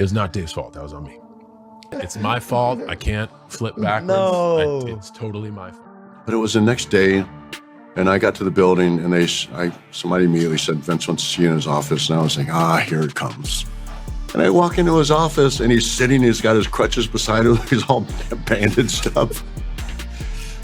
It was not Dave's fault. That was on me. It's my fault. I can't flip backwards. No. It's totally my fault. But it was the next day, and I got to the building, and somebody immediately said, Vince wants to see you in his office. And I was like, here it comes. And I walk into his office, and he's sitting, he's got his crutches beside him, he's all bandaged up.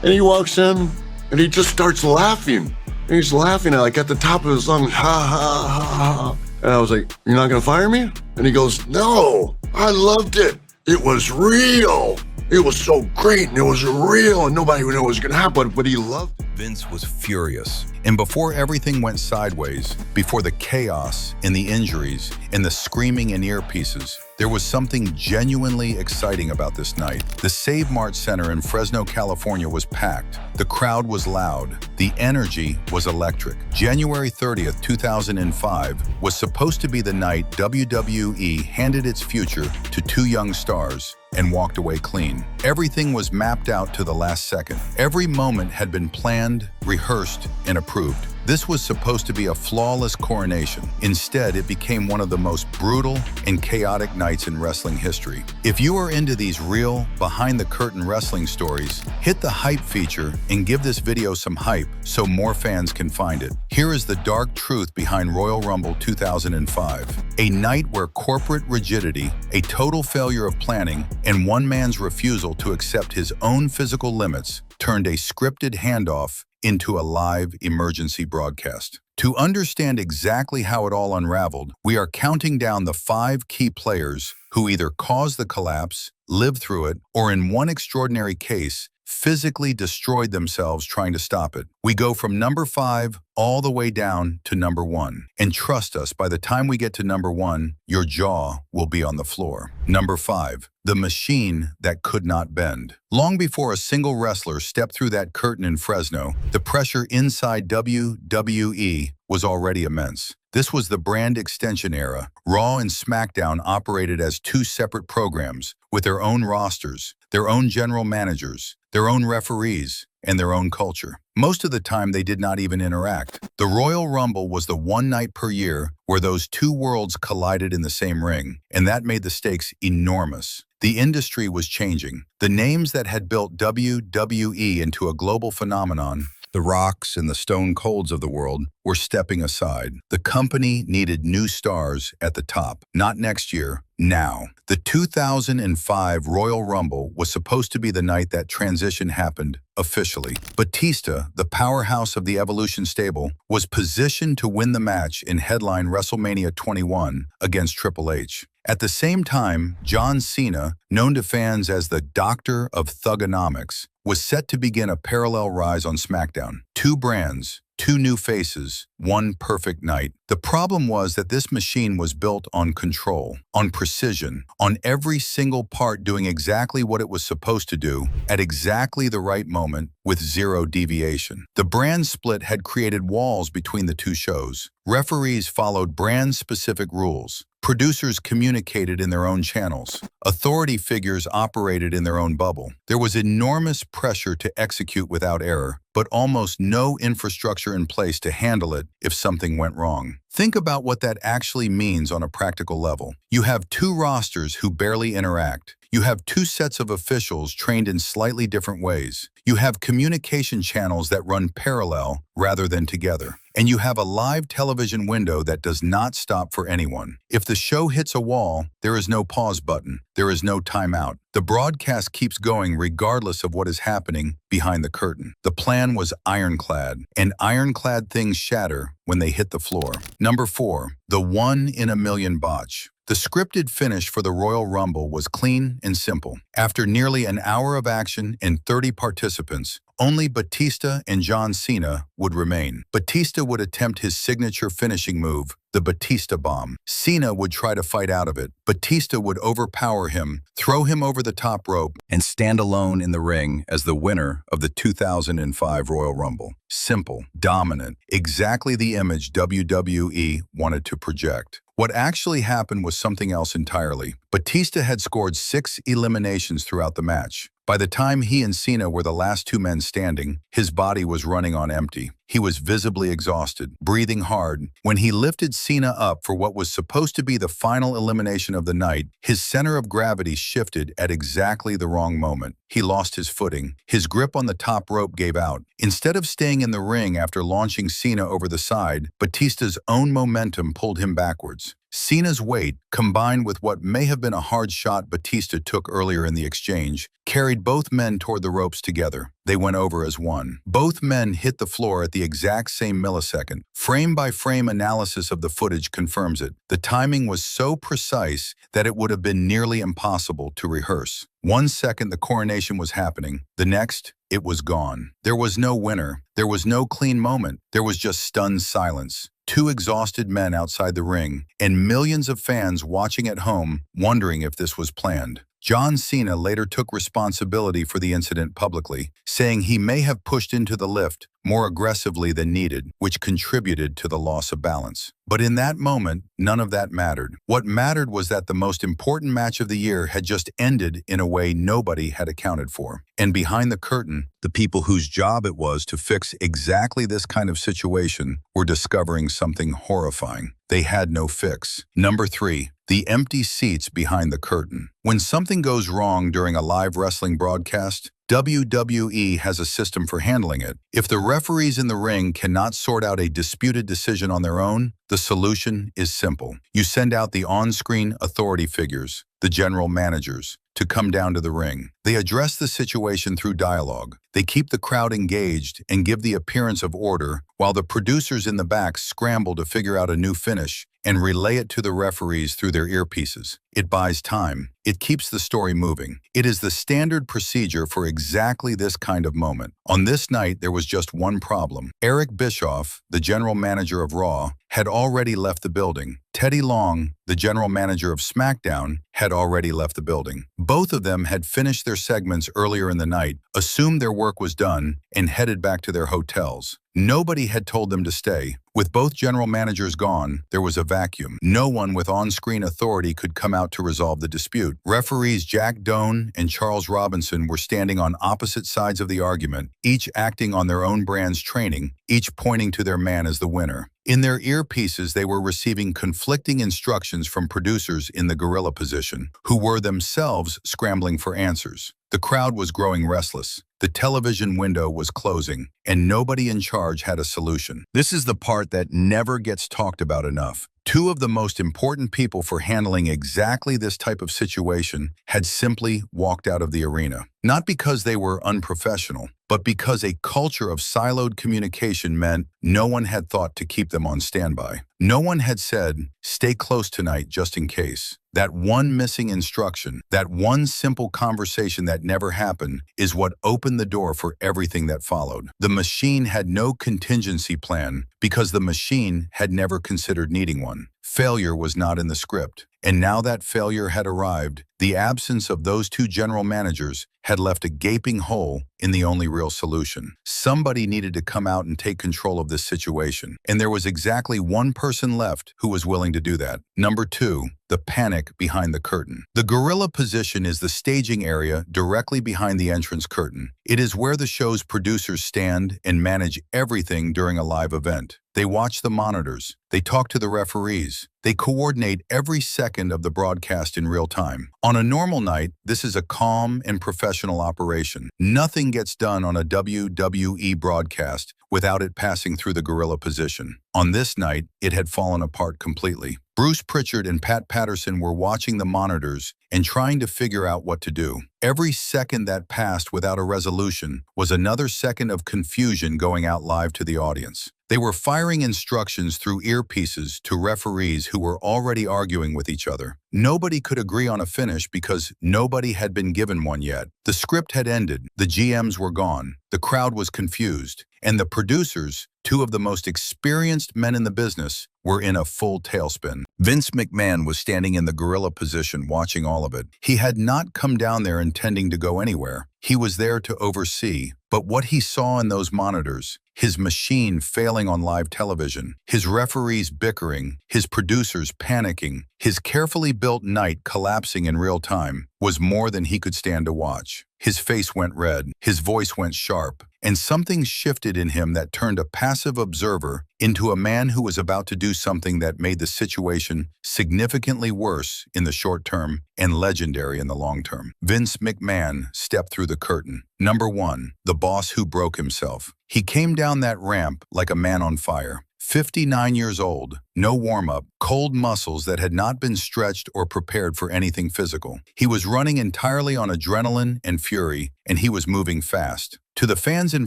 And he walks in, and he just starts laughing. And he's laughing at the top of his lungs, ha, ha, ha, ha. And I was like, you're not gonna fire me? And he goes, no, I loved it. It was real. It was so great, and it was real, and nobody knew what was gonna happen, but he loved it. Vince was furious. And before everything went sideways, before the chaos and the injuries and the screaming in earpieces, there was something genuinely exciting about this night. The Save Mart Center in Fresno, California was packed. The crowd was loud. The energy was electric. January 30th, 2005 was supposed to be the night WWE handed its future to two young stars and walked away clean. Everything was mapped out to the last second. Every moment had been planned, rehearsed, and approved. This was supposed to be a flawless coronation. Instead, it became one of the most brutal and chaotic nights in wrestling history. If you are into these real, behind-the-curtain wrestling stories, hit the hype feature and give this video some hype so more fans can find it. Here is the dark truth behind Royal Rumble 2005. A night where corporate rigidity, a total failure of planning, and one man's refusal to accept his own physical limits turned a scripted handoff into a live emergency broadcast. To understand exactly how it all unraveled, we are counting down the 5 key players who either caused the collapse, lived through it, or in one extraordinary case, physically destroyed themselves trying to stop it. We go from number 5 all the way down to number 1. And trust us, by the time we get to number 1, your jaw will be on the floor. Number 5, the machine that could not bend. Long before a single wrestler stepped through that curtain in Fresno, the pressure inside WWE was already immense. This was the brand extension era. Raw and SmackDown operated as 2 separate programs with their own rosters, their own general managers, their own referees, and their own culture. Most of the time, they did not even interact. The Royal Rumble was the one night per year where those 2 worlds collided in the same ring, and that made the stakes enormous. The industry was changing. The names that had built WWE into a global phenomenon, the Rocks and the Stone Colds of the world, were stepping aside. The company needed new stars at the top, not next year, now. The 2005 Royal Rumble was supposed to be the night that transition happened officially. Batista, the powerhouse of the Evolution stable, was positioned to win the match in headline WrestleMania 21 against Triple H. At the same time, John Cena, known to fans as the Doctor of Thugonomics, was set to begin a parallel rise on SmackDown. 2 brands, 2 new faces, 1 perfect night. The problem was that this machine was built on control, on precision, on every single part doing exactly what it was supposed to do at exactly the right moment with 0 deviation. The brand split had created walls between the 2 shows. Referees followed brand-specific rules. Producers communicated in their own channels. Authority figures operated in their own bubble. There was enormous pressure to execute without error, but almost no infrastructure in place to handle it if something went wrong. Think about what that actually means on a practical level. You have 2 rosters who barely interact. You have 2 sets of officials trained in slightly different ways. You have communication channels that run parallel rather than together. And you have a live television window that does not stop for anyone. If the show hits a wall, there is no pause button. There is no timeout. The broadcast keeps going regardless of what is happening behind the curtain. The plan was ironclad, and ironclad things shatter when they hit the floor. Number 4, the 1 in a million botch. The scripted finish for the Royal Rumble was clean and simple. After nearly an hour of action and 30 participants, only Batista and John Cena would remain. Batista would attempt his signature finishing move, the Batista Bomb. Cena would try to fight out of it. Batista would overpower him, throw him over the top rope, and stand alone in the ring as the winner of the 2005 Royal Rumble. Simple, dominant, exactly the image WWE wanted to project. What actually happened was something else entirely. Batista had scored 6 eliminations throughout the match. By the time he and Cena were the last two men standing, his body was running on empty. He was visibly exhausted, breathing hard. When he lifted Cena up for what was supposed to be the final elimination of the night, his center of gravity shifted at exactly the wrong moment. He lost his footing. His grip on the top rope gave out. Instead of staying in the ring after launching Cena over the side, Batista's own momentum pulled him backwards. Cena's weight, combined with what may have been a hard shot Batista took earlier in the exchange, carried both men toward the ropes together. They went over as one. Both men hit the floor at the exact same millisecond. Frame-by-frame analysis of the footage confirms it. The timing was so precise that it would have been nearly impossible to rehearse. 1 second the coronation was happening. The next, it was gone. There was no winner. There was no clean moment. There was just stunned silence. 2 exhausted men outside the ring, and millions of fans watching at home, wondering if this was planned. John Cena later took responsibility for the incident publicly, saying he may have pushed into the lift more aggressively than needed, which contributed to the loss of balance. But in that moment, none of that mattered. What mattered was that the most important match of the year had just ended in a way nobody had accounted for. And behind the curtain, the people whose job it was to fix exactly this kind of situation were discovering something horrifying. They had no fix. Number 3. The empty seats behind the curtain. When something goes wrong during a live wrestling broadcast, WWE has a system for handling it. If the referees in the ring cannot sort out a disputed decision on their own, the solution is simple. You send out the on-screen authority figures, the general managers, to come down to the ring. They address the situation through dialogue. They keep the crowd engaged and give the appearance of order, while the producers in the back scramble to figure out a new finish and relay it to the referees through their earpieces. It buys time. It keeps the story moving. It is the standard procedure for exactly this kind of moment. On this night, there was just one problem. Eric Bischoff, the general manager of Raw, had already left the building. Teddy Long, the general manager of SmackDown, had already left the building. Both of them had finished their segments earlier in the night, assumed their work was done, and headed back to their hotels. Nobody had told them to stay. With both general managers gone, there was a vacuum. No one with on-screen authority could come out to resolve the dispute. Referees Jack Doan and Charles Robinson were standing on opposite sides of the argument, each acting on their own brand's training, each pointing to their man as the winner. In their earpieces, they were receiving conflicting instructions from producers in the gorilla position, who were themselves scrambling for answers. The crowd was growing restless. The television window was closing, and nobody in charge had a solution. This is the part that never gets talked about enough. 2 of the most important people for handling exactly this type of situation had simply walked out of the arena. Not because they were unprofessional, but because a culture of siloed communication meant no one had thought to keep them on standby. No one had said, "Stay close tonight just in case." That one missing instruction, that one simple conversation that never happened, is what opened the door for everything that followed. The machine had no contingency plan because the machine had never considered needing one. Failure was not in the script. And now that failure had arrived, the absence of those 2 general managers had left a gaping hole in the only real solution. Somebody needed to come out and take control of this situation, and there was exactly one person left who was willing to do that. Number 2, the panic behind the curtain. The gorilla position is the staging area directly behind the entrance curtain. It is where the show's producers stand and manage everything during a live event. They watch the monitors. They talk to the referees. They coordinate every second of the broadcast in real time. On a normal night, this is a calm and professional operation. Nothing gets done on a WWE broadcast without it passing through the gorilla position. On this night, it had fallen apart completely. Bruce Pritchard and Pat Patterson were watching the monitors and trying to figure out what to do. Every second that passed without a resolution was another second of confusion going out live to the audience. They were firing instructions through earpieces to referees who were already arguing with each other. Nobody could agree on a finish because nobody had been given one yet. The script had ended, the GMs were gone, the crowd was confused, and the producers, 2 of the most experienced men in the business, were in a full tailspin. Vince McMahon was standing in the gorilla position watching all of it. He had not come down there intending to go anywhere. He was there to oversee, but what he saw in those monitors, his machine failing on live television, his referees bickering, his producers panicking, his carefully built night collapsing in real time was more than he could stand to watch. His face went red, his voice went sharp, and something shifted in him that turned a passive observer into a man who was about to do something that made the situation significantly worse in the short term and legendary in the long term. Vince McMahon stepped through the curtain. Number 1, the boss who broke himself. He came down that ramp like a man on fire. 59 years old, no warm-up, cold muscles that had not been stretched or prepared for anything physical. He was running entirely on adrenaline and fury, and he was moving fast. To the fans in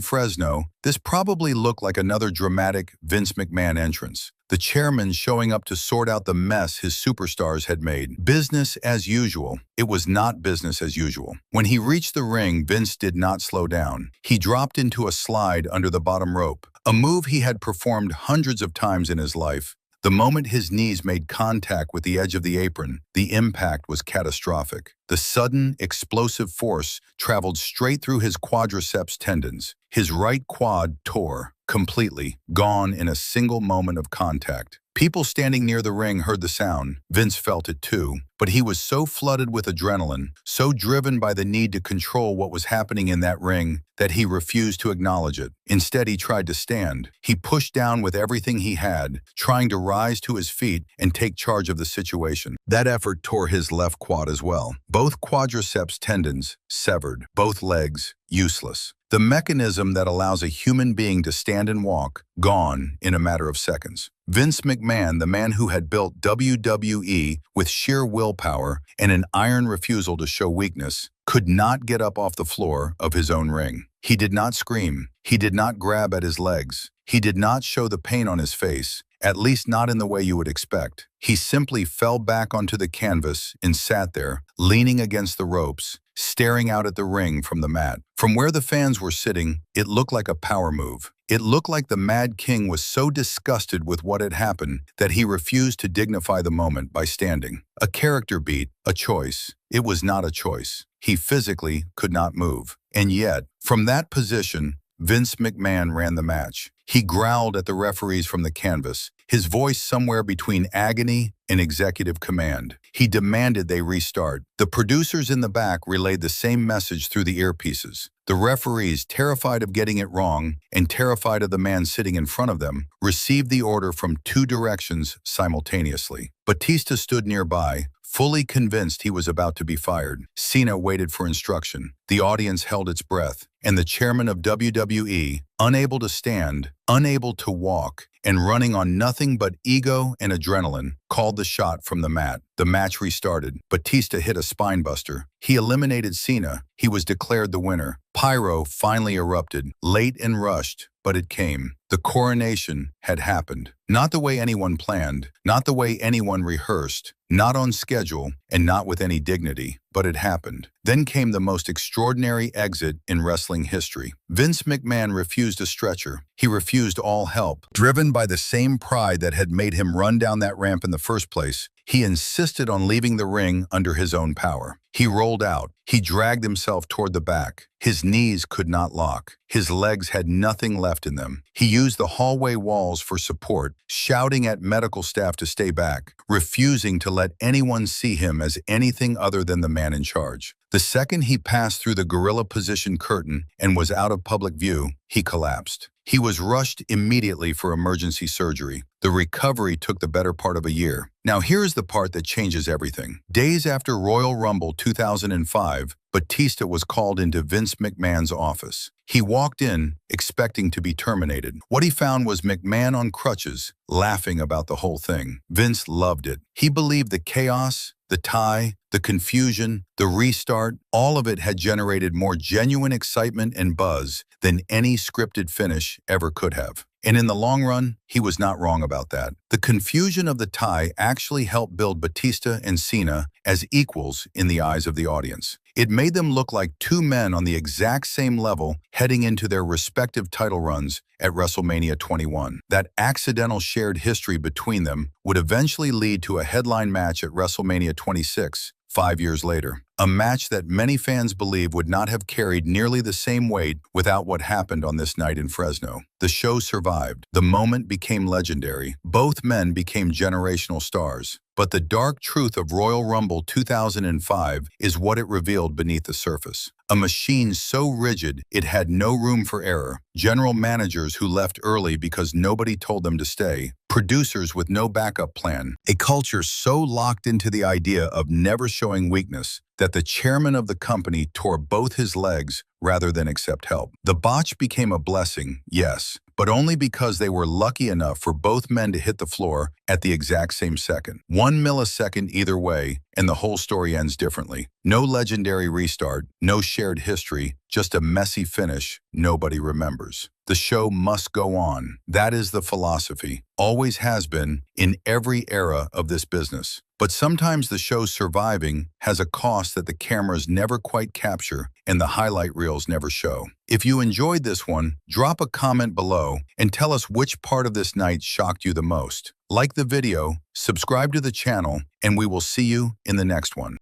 Fresno, this probably looked like another dramatic Vince McMahon entrance. The chairman showing up to sort out the mess his superstars had made. Business as usual. It was not business as usual. When he reached the ring, Vince did not slow down. He dropped into a slide under the bottom rope, a move he had performed hundreds of times in his life. The moment his knees made contact with the edge of the apron, the impact was catastrophic. The sudden, explosive force traveled straight through his quadriceps tendons. His right quad tore, completely, gone in a single moment of contact. People standing near the ring heard the sound. Vince felt it too, but he was so flooded with adrenaline, so driven by the need to control what was happening in that ring, that he refused to acknowledge it. Instead, he tried to stand. He pushed down with everything he had, trying to rise to his feet and take charge of the situation. That effort tore his left quad as well. Both quadriceps tendons severed, both legs useless. The mechanism that allows a human being to stand and walk, gone in a matter of seconds. Vince McMahon, the man who had built WWE with sheer willpower and an iron refusal to show weakness, could not get up off the floor of his own ring. He did not scream. He did not grab at his legs. He did not show the pain on his face, at least not in the way you would expect. He simply fell back onto the canvas and sat there, leaning against the ropes, staring out at the ring from the mat. From where the fans were sitting, it looked like a power move. It looked like the Mad King was so disgusted with what had happened that he refused to dignify the moment by standing. A character beat, a choice. It was not a choice. He physically could not move. And yet, from that position, Vince McMahon ran the match. He growled at the referees from the canvas, his voice somewhere between agony and executive command. He demanded they restart. The producers in the back relayed the same message through the earpieces. The referees, terrified of getting it wrong and terrified of the man sitting in front of them, received the order from two directions simultaneously. Batista stood nearby, fully convinced he was about to be fired. Cena waited for instruction. The audience held its breath, and the chairman of WWE, unable to stand, unable to walk, and running on nothing but ego and adrenaline, called the shot from the mat. The match restarted. Batista hit a spinebuster. He eliminated Cena. He was declared the winner. Pyro finally erupted, late and rushed, but it came. The coronation had happened. Not the way anyone planned, not the way anyone rehearsed, not on schedule, and not with any dignity, but it happened. Then came the most extraordinary exit in wrestling history. Vince McMahon refused a stretcher. He refused all help. Driven by the same pride that had made him run down that ramp in the first place, he insisted on leaving the ring under his own power. He rolled out. He dragged himself toward the back. His knees could not lock. His legs had nothing left in them. He used the hallway walls for support, shouting at medical staff to stay back, refusing to let anyone see him as anything other than the man in charge. The second he passed through the gorilla position curtain and was out of public view, he collapsed. He was rushed immediately for emergency surgery. The recovery took the better part of a year. Now here's the part that changes everything. Days after Royal Rumble 2005, Batista was called into Vince McMahon's office. He walked in, expecting to be terminated. What he found was McMahon on crutches, laughing about the whole thing. Vince loved it. He believed the chaos, the tie, the confusion, the restart, all of it had generated more genuine excitement and buzz than any scripted finish ever could have. And in the long run, he was not wrong about that. The confusion of the tie actually helped build Batista and Cena as equals in the eyes of the audience. It made them look like two men on the exact same level heading into their respective title runs at WrestleMania 21. That accidental shared history between them would eventually lead to a headline match at WrestleMania 26, 5 years later. A match that many fans believe would not have carried nearly the same weight without what happened on this night in Fresno. The show survived. The moment became legendary. Both men became generational stars. But the dark truth of Royal Rumble 2005 is what it revealed beneath the surface. A machine so rigid it had no room for error. General managers who left early because nobody told them to stay. Producers with no backup plan. A culture so locked into the idea of never showing weakness that the chairman of the company tore both his legs rather than accept help. The botch became a blessing, yes, but only because they were lucky enough for both men to hit the floor at the exact same second. 1 millisecond either way, and the whole story ends differently. No legendary restart, no shared history, just a messy finish nobody remembers. The show must go on. That is the philosophy. Always has been in every era of this business. But sometimes the show surviving has a cost that the cameras never quite capture and the highlight reels never show. If you enjoyed this one, drop a comment below and tell us which part of this night shocked you the most. Like the video, subscribe to the channel, and we will see you in the next one.